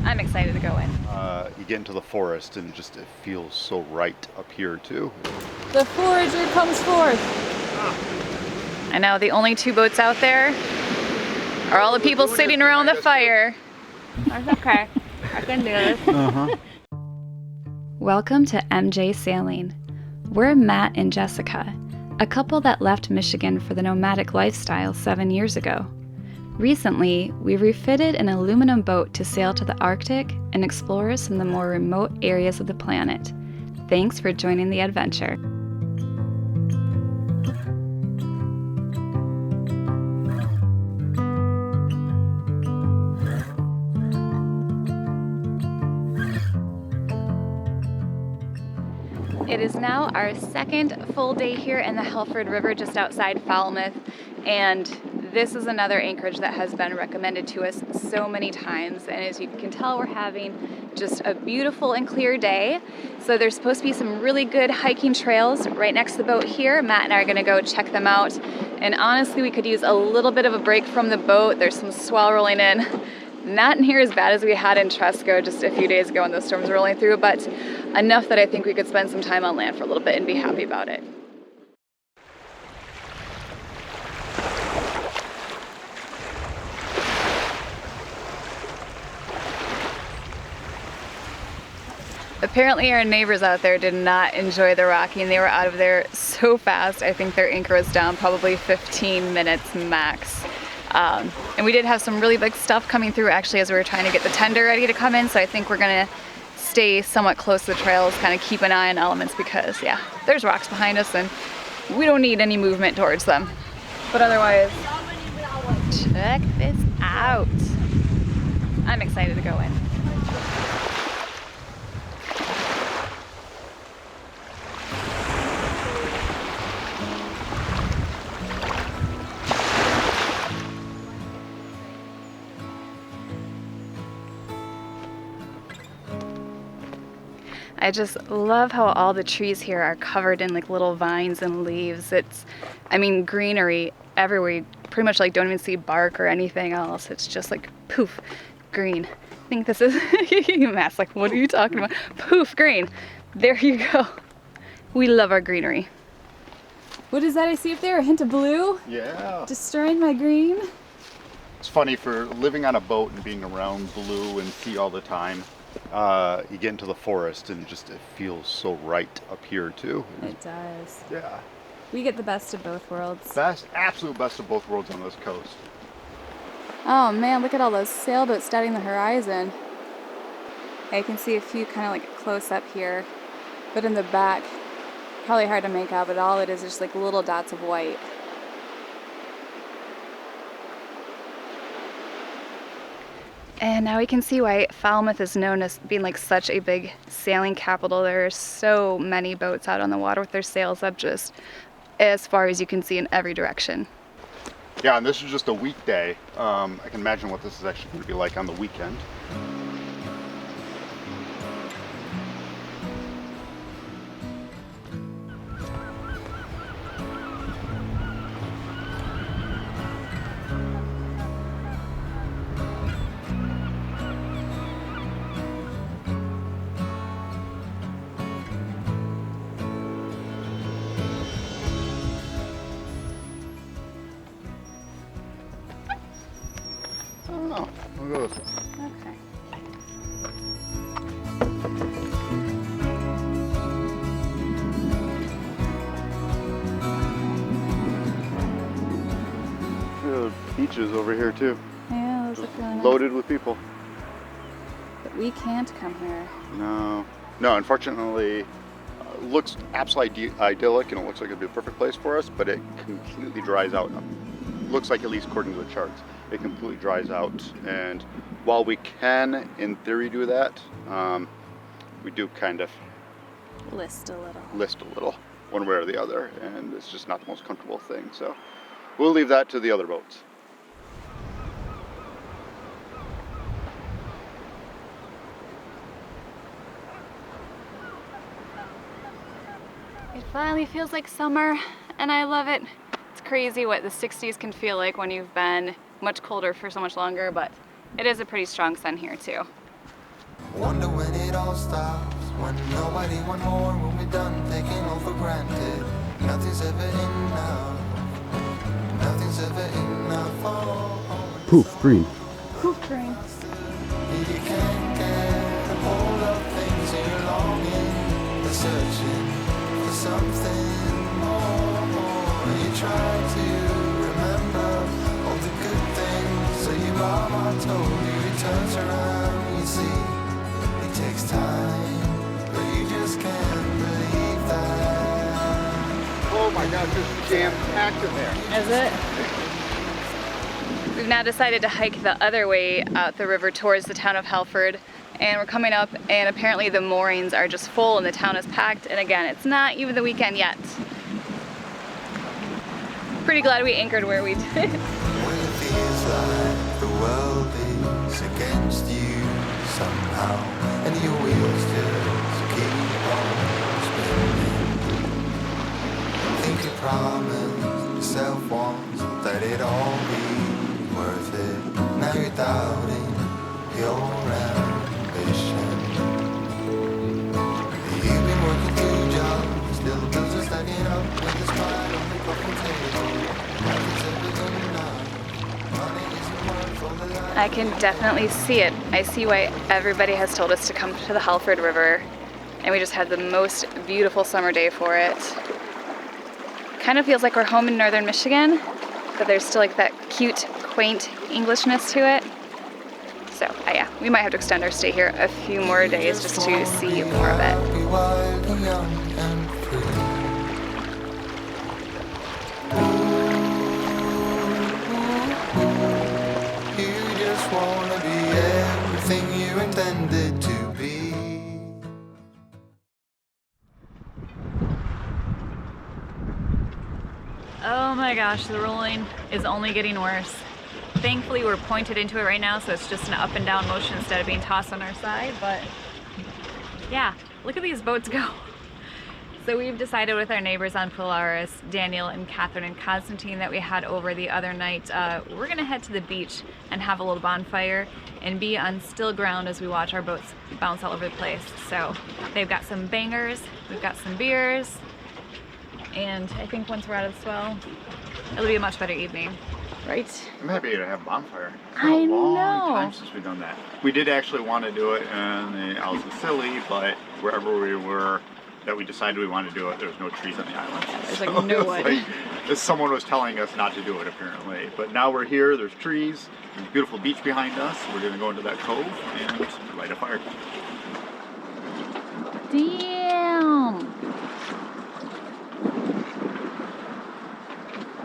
I'm excited to go in. You get into the forest and it feels so right up here too. The forager comes forth. I know, the only two boats out there are all the people sitting around the fire. That's okay. I can do this. Welcome to MJ Sailing. We're Matt and Jessica, a couple that left Michigan for the nomadic lifestyle 7 years ago. Recently, we refitted an aluminum boat to sail to the Arctic and explore some of the more remote areas of the planet. Thanks for joining the adventure. It is now our second full day here in the Helford River just outside Falmouth, and this is another anchorage that has been recommended to us so many times, and as you can tell, we're having just a beautiful and clear day. So there's supposed to be some really good hiking trails right next to the boat here. Matt and I are going to go check them out, and honestly we could use a little bit of a break from the boat. There's some swell rolling in. Not near as bad as we had in Tresco just a few days ago when those storms were rolling through, but enough that I think we could spend some time on land for a little bit and be happy about it. Apparently our neighbors out there did not enjoy the rocking. They were out of there so fast. I think their anchor was down probably 15 minutes max. And we did have some really big stuff coming through actually as we were trying to get the tender ready to come in, so I think we're gonna stay somewhat close to the trails, kind of keep an eye on elements because yeah, there's rocks behind us and we don't need any movement towards them. But otherwise, check this out. I'm excited to go in. I just love how all the trees here are covered in like little vines and leaves. I mean, greenery everywhere. You pretty much like don't even see bark or anything else. It's just like poof, green. I think this is, Matt's like, what are you talking about? Poof, green. There you go. We love our greenery. What is that I see up there? A hint of blue? Yeah. Destroying my green? It's funny, for living on a boat and being around blue and sea all the time, you get into the forest and it feels so right up here too. It does. Yeah. We get the best of both worlds. Absolute best of both worlds on this coast. Oh man, look at all those sailboats dotting the horizon. I can see a few kind of like close up here, but in the back, probably hard to make out, but all it is just like little dots of white. And now we can see why Falmouth is known as being like such a big sailing capital. There are so many boats out on the water with their sails up just as far as you can see in every direction. Yeah, and this is just a weekday. I can imagine what this is actually going to be like on the weekend. Oh, we'll go this way. Okay. The beaches over here too. Yeah, those look really nice. Loaded with people. But we can't come here. No, unfortunately, looks absolutely idyllic and it looks like it'd be a perfect place for us, but it completely dries out. Looks like, at least according to the charts, it completely dries out. And while we can, in theory, do that, we do kind of List a little, one way or the other, and it's just not the most comfortable thing. So we'll leave that to the other boats. It finally feels like summer, and I love it. It's crazy what the 60s can feel like when you've been much colder for so much longer, but it is a pretty strong sun here too. Wonder when it all stops, when nobody want more, when we're done taking all for granted. Nothing's ever enough, nothing's ever enough. Oh, Poof, green. Poof, green. you can't get a hold of things and you're longing, you're searching for something more. You try to remember all the good things, so your mama told you. It turns around, you see, it takes time, but you just can't believe that. Oh my gosh, there's jam-packed in there. Is it? We've now decided to hike the other way out the river towards the town of Helford, and we're coming up, and apparently the moorings are just full and the town is packed, and again, it's not even the weekend yet. Pretty glad we anchored where we did. When it feels like the world is against you somehow, and your wheels just keep on spinning. Think you promised yourself once that it'd all be worth it. Now you're doubting your ambition. You've been working 2 jobs, still the bills are stacking up with the smile on the coffee table. Nothing's ever enough. Money isn't worth all the life. I can definitely see it. I see why everybody has told us to come to the Helford River, and we just had the most beautiful summer day for it. Kind of feels like we're home in northern Michigan, but there's still like that cute, quaint Englishness to it. So yeah, we might have to extend our stay here a few more days just to see more of it. Be wild and young and free. You just wanna be everything you intended to be. Oh my gosh, the rolling is only getting worse. Thankfully we're pointed into it right now, so it's just an up and down motion instead of being tossed on our side, but yeah, look at these boats go. So we've decided with our neighbors on Polaris, Daniel and Catherine and Constantine, that we had over the other night, we're gonna head to the beach and have a little bonfire and be on still ground as we watch our boats bounce all over the place. So they've got some bangers, we've got some beers, and I think once we're out of the swell, it'll be a much better evening, right? I'm happy to have Bonfire. It's I been a long know. time since we've done that. We did actually want to do it in the Isles of Scilly, but wherever we were, that we decided we wanted to do it, there was no trees on the island. There's like no way. Someone was telling us not to do it apparently. But now we're here, there's trees, there's a beautiful beach behind us. We're gonna go into that cove and light a fire. Damn!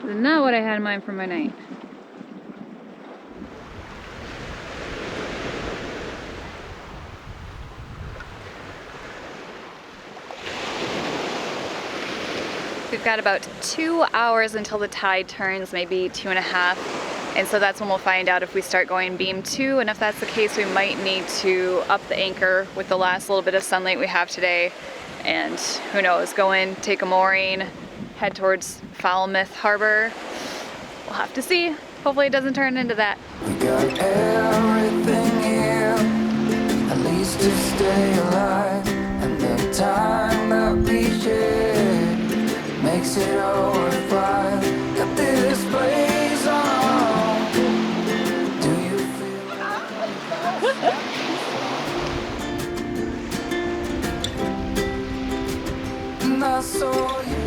This is not what I had in mind for my night. We've got about 2 hours until the tide turns, maybe 2.5. And so that's when we'll find out if we start going beam 2. And if that's the case, we might need to up the anchor with the last little bit of sunlight we have today. And who knows, go in, take a mooring, head towards Falmouth Harbor. We'll have to see. Hopefully it doesn't turn into that. We got everything here, at least to stay alive. And the time that we share makes it all worthwhile. Got this blaze on. Do you feel and I saw you.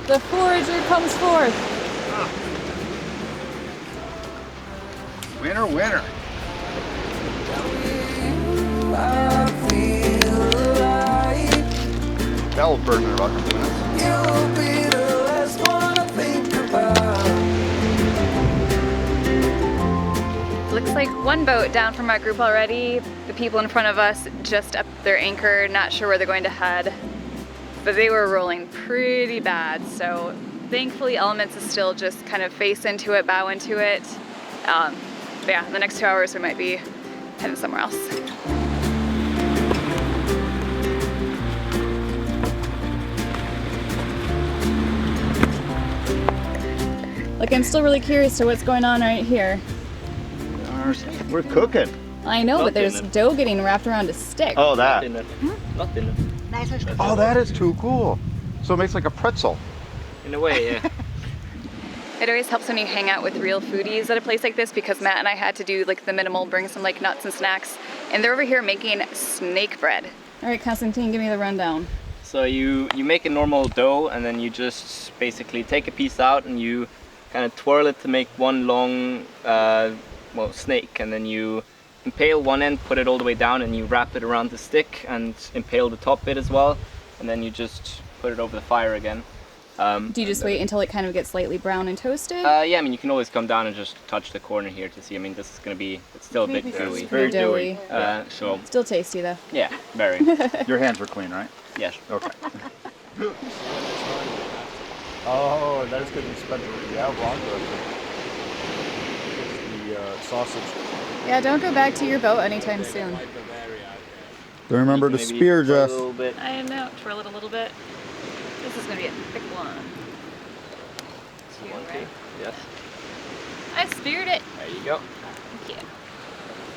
The forager comes forth. Winner, winner. I feel alive. That'll burn in about 2 minutes. You'll be the last one I think about. Looks like one boat down from our group already. The people in front of us just up their anchor, not sure where they're going to head. But they were rolling pretty bad, so thankfully Elements is still just kind of face into it, bow into it. But yeah, the next 2 hours we might be heading somewhere else. Like, I'm still really curious to what's going on right here. We are We're cooking. I know, but there's dough getting wrapped around a stick. Oh, that. Not in it. Oh, that is too cool. So it makes like a pretzel. In a way, yeah. It always helps when you hang out with real foodies at a place like this, because Matt and I had to do like the minimal, bring some like nuts and snacks, and they're over here making snake bread. All right, Constantine, give me the rundown. So you make a normal dough, and then you just basically take a piece out and you kind of twirl it to make one long snake, and then you impale one end, put it all the way down, and you wrap it around the stick and impale the top bit as well, and then you just put it over the fire again. Do you just wait until it kind of gets slightly brown and toasted? Yeah, I mean, you can always come down and just touch the corner here to see. I mean, this is going to be, it's still a bit gooey. Very doughy. So Still tasty though. yeah, very. Your hands were clean, right? Yes. Okay. Oh, that's because we spent longer. The sausage. Yeah, don't go back to your boat anytime soon. Don't remember to Maybe spear, put a Jess. little bit. I know, twirl it a little bit. This is gonna be a thick one. Two, right? Yes. I speared it. There you go. Thank you.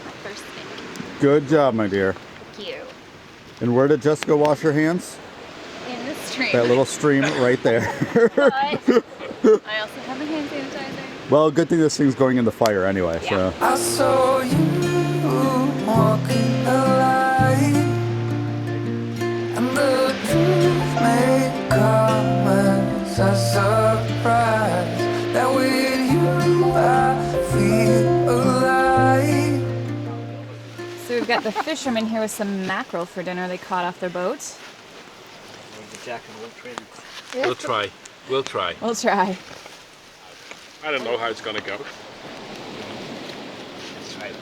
My first snake. Good job, my dear. Thank you. And where did Jessica wash her hands? In the stream. That little stream right there. But I also have my hand sanitizer. Well, good thing this thing's going in the fire anyway, so. I saw you walking the line, and the truth may come as a surprise. That with you I feel alive. So we've got the fishermen here with some mackerel for dinner they caught off their boat. We'll try. We'll try. We'll try. I don't know how it's gonna go. Let's try it.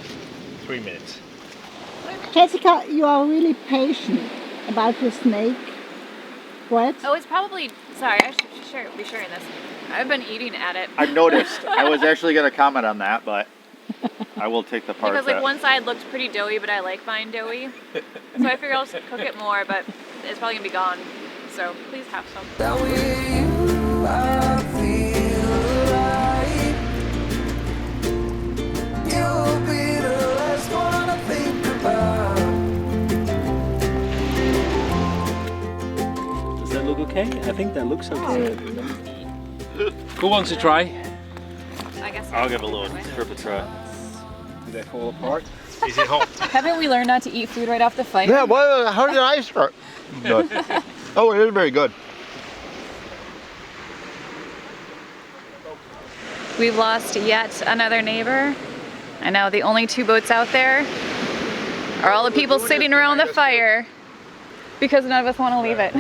3 minutes. Jessica, you are really patient about the snake bread. Oh, it's probably, sorry, I should be sharing this. I've been eating at it. I've noticed. I was actually going to comment on that, but I will take the part Because that. like one side looked pretty doughy, but I like mine doughy. So I figured I'll just cook it more, but it's probably gonna be gone. So please have some. That with you I feel alive. You'll be the last one I think about. Does that look okay? I think that looks okay. Who wants to try? I guess I'll give a little trip a try. Do they fall apart? Is it hot? Haven't we learned not to eat food right off the fire? Yeah, well, how did I start? Good. Oh, it is very good. We've lost yet another neighbor. I know, the only two boats out there are all the people sitting around the fire because none of us want to leave it.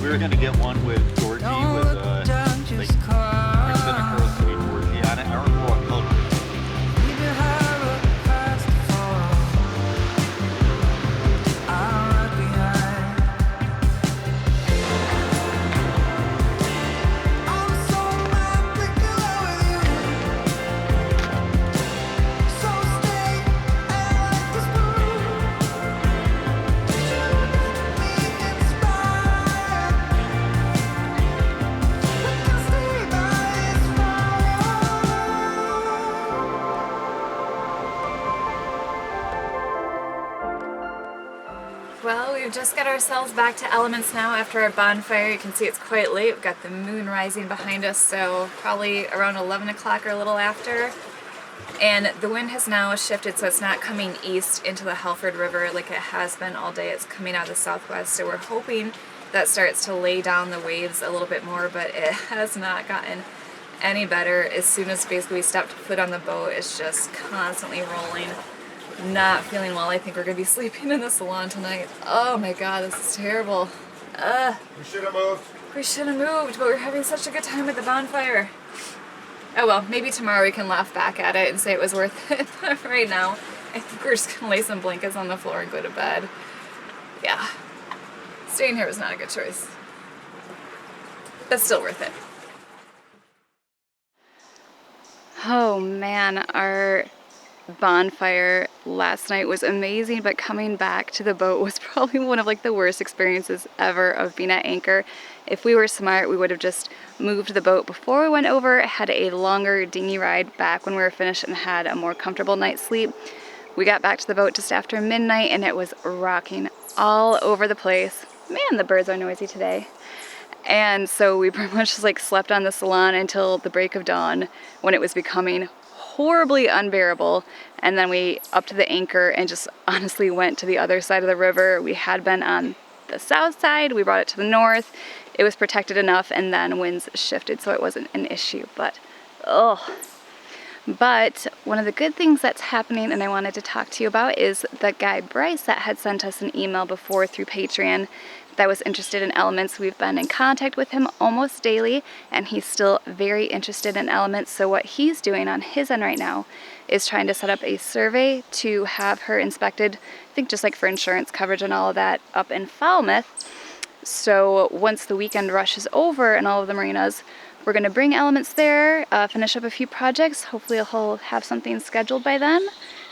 We were gonna get one with Georgie with like Kristen across the Georgie on it. I don't remember what color. Well, we've just got ourselves back to elements now after our bonfire. You can see it's quite late. We've got the moon rising behind us, so probably around 11 o'clock or a little after. And the wind has now shifted, so it's not coming east into the Helford River like it has been all day. It's coming out of the southwest, so we're hoping that starts to lay down the waves a little bit more, but it has not gotten any better. As soon as basically we stepped foot on the boat, it's just constantly rolling. Not feeling well. I think we're gonna be sleeping in the salon tonight. Oh my god, this is terrible. We should have moved. We should have moved, but we're having such a good time at the bonfire. Oh well, maybe tomorrow we can laugh back at it and say it was worth it. But right now, I think we're just gonna lay some blankets on the floor and go to bed. Yeah. Staying here was not a good choice. But still worth it. Oh man, our Bonfire last night was amazing, but coming back to the boat was probably one of like the worst experiences ever of being at anchor. If we were smart, we would have just moved the boat before we went over, had a longer dinghy ride back when we were finished, and had a more comfortable night's sleep. We got back to the boat just after midnight and it was rocking all over the place. Man, the birds are noisy today. And so we pretty much just like slept on the salon until the break of dawn, when it was becoming horribly unbearable. And then we up to the anchor and just honestly went to the other side of the river. We had been on the south side, we brought it to the north. It was protected enough, and then winds shifted, so it wasn't an issue. But one of the good things that's happening and I wanted to talk to you about is the guy Bryce that had sent us an email before through Patreon that was interested in elements. We've been in contact with him almost daily, and he's still very interested in elements. So what he's doing on his end right now is trying to set up a survey to have her inspected, I think just like for insurance coverage and all of that, up in Falmouth. So once the weekend rush is over and all of the marinas, we're going to bring elements there, finish up a few projects. Hopefully he'll have something scheduled by then.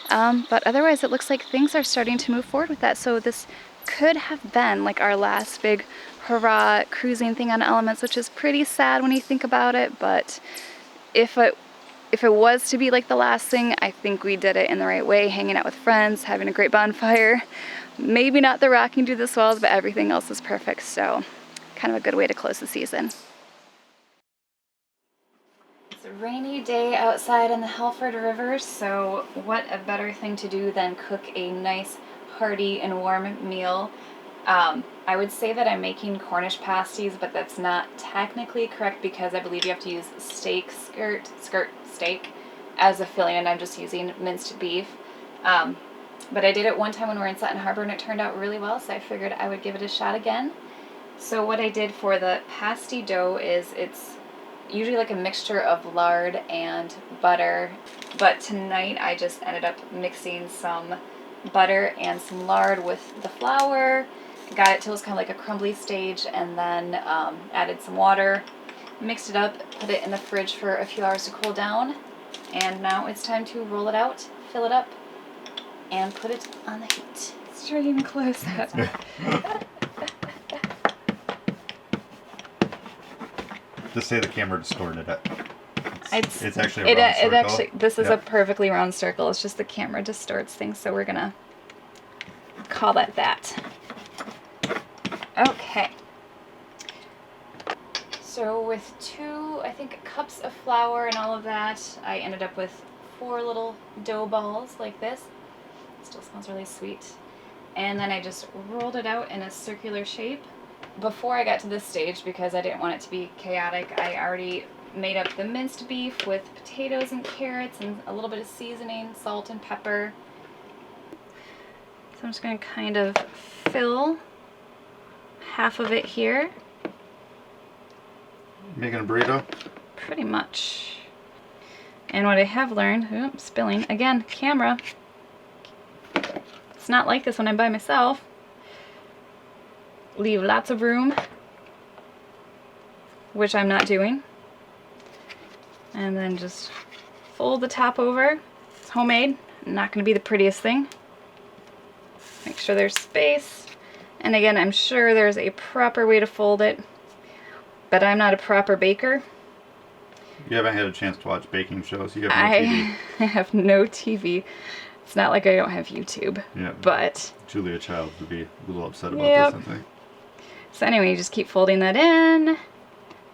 But otherwise it looks like things are starting to move forward with that. So this could have been like our last big hurrah cruising thing on elements, which is pretty sad when you think about it. But if it was to be like the last thing, I think we did it in the right way, hanging out with friends, having a great bonfire. Maybe not the rocking through the swells, but everything else is perfect. So kind of a good way to close the season. It's a rainy day outside in the Helford River, so what a better thing to do than cook a nice, hearty, and warm meal. I would say that I'm making Cornish pasties, but that's not technically correct because I believe you have to use skirt steak as a filling, and I'm just using minced beef. But I did it one time when we were in Sutton Harbor and it turned out really well, so I figured I would give it a shot again. So what I did for the pasty dough is it's usually like a mixture of lard and butter, but tonight I just ended up mixing some butter and some lard with the flour, got it till it was kind of like a crumbly stage, and then added some water, mixed it up, put it in the fridge for a few hours to cool down, and now it's time to roll it out, fill it up, and put it on the heat. Let's try even close up. Just say the camera distorted it. It's actually a round It circle. actually, this is a perfectly round circle. It's just the camera distorts things, so we're gonna call that that. Okay. So with 2, I think, cups of flour and all of that, I ended up with 4 little dough balls like this. Still smells really sweet. And then I just rolled it out in a circular shape. Before I got to this stage, because I didn't want it to be chaotic, I already made up the minced beef with potatoes and carrots and a little bit of seasoning, salt and pepper. So I'm just going to kind of fill half of it here. Making a burrito? Pretty much. And what I have learned, spilling, again, camera. It's not like this when I'm by myself. Leave lots of room, which I'm not doing. And then just fold the top over. It's homemade, not going to be the prettiest thing. Make sure there's space. And again, I'm sure there's a proper way to fold it, but I'm not a proper baker. You haven't had a chance to watch baking shows. You have no TV. I have no TV. It's not like I don't have YouTube. Yeah. But Julia Child would be a little upset about this, I think. So anyway, you just keep folding that in,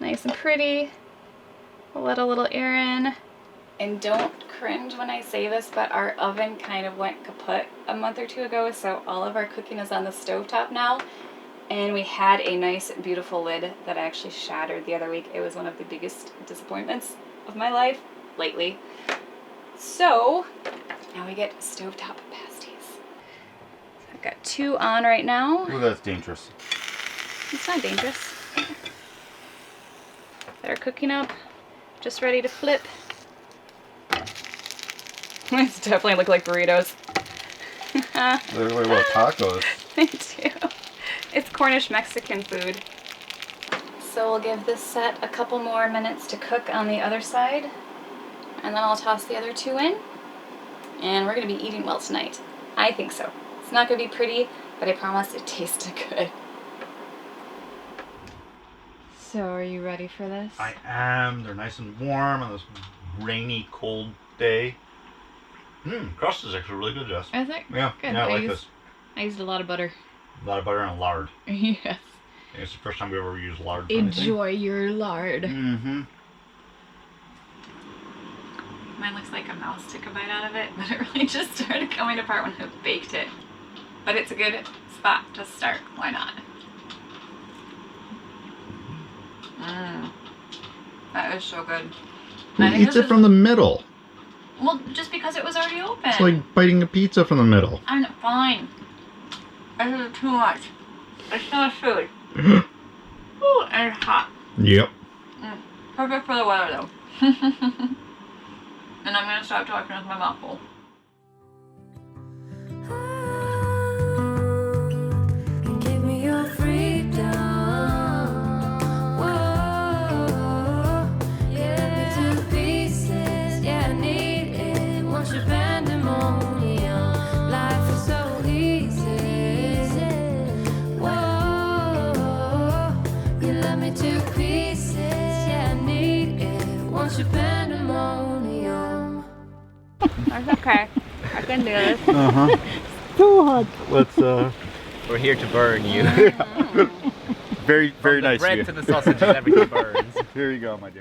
nice and pretty. Let a little air in. And don't cringe when I say this, but our oven kind of went kaput a month or 2 ago, so all of our cooking is on the stovetop now. And we had a nice, beautiful lid that actually shattered the other week. It was one of the biggest disappointments of my life lately. So now we get stovetop pasties. I've got 2 on right now. Oh, that's dangerous. It's not dangerous. They're cooking up, just ready to flip. These definitely look like burritos. They look like tacos. They do. It's Cornish Mexican food. So we'll give this set a couple more minutes to cook on the other side, and then I'll toss the other 2 in. And we're gonna be eating well tonight. I think so. It's not gonna be pretty, but I promise it tastes good. So are you ready for this? I am. They're nice and warm on this rainy, cold day. Crust is actually really good, Jess. Is it? Yeah, Good. yeah, I like this. I used a lot of butter. A lot of butter and lard. Yes. It's the first time we ever used lard for anything. Enjoy your lard. Mm-hmm. Mine looks like a mouse took a bite out of it, but it really just started coming apart when I baked it. But it's a good spot to start. Why not? That is so good. Who eats it from the middle? Well, just because it was already open. It's like biting a pizza from the middle. I'm fine. This is too much. It's not food. Ooh, and it's hot. Yep. Perfect for the weather, though. And I'm gonna stop talking with my mouth full. Give me your freedom. Whoa, yeah, to pieces. Yeah, I need it. Once you're pandemonium, life is so easy. Whoa, you love me to pieces. Yeah, I need it. Once you're pandemonium. That's okay. I can do this. Uh-huh. Too hot. Let's, We're here to burn you. very, very From the nice of bread you. to the sausages, everything burns. Here you go, my dear.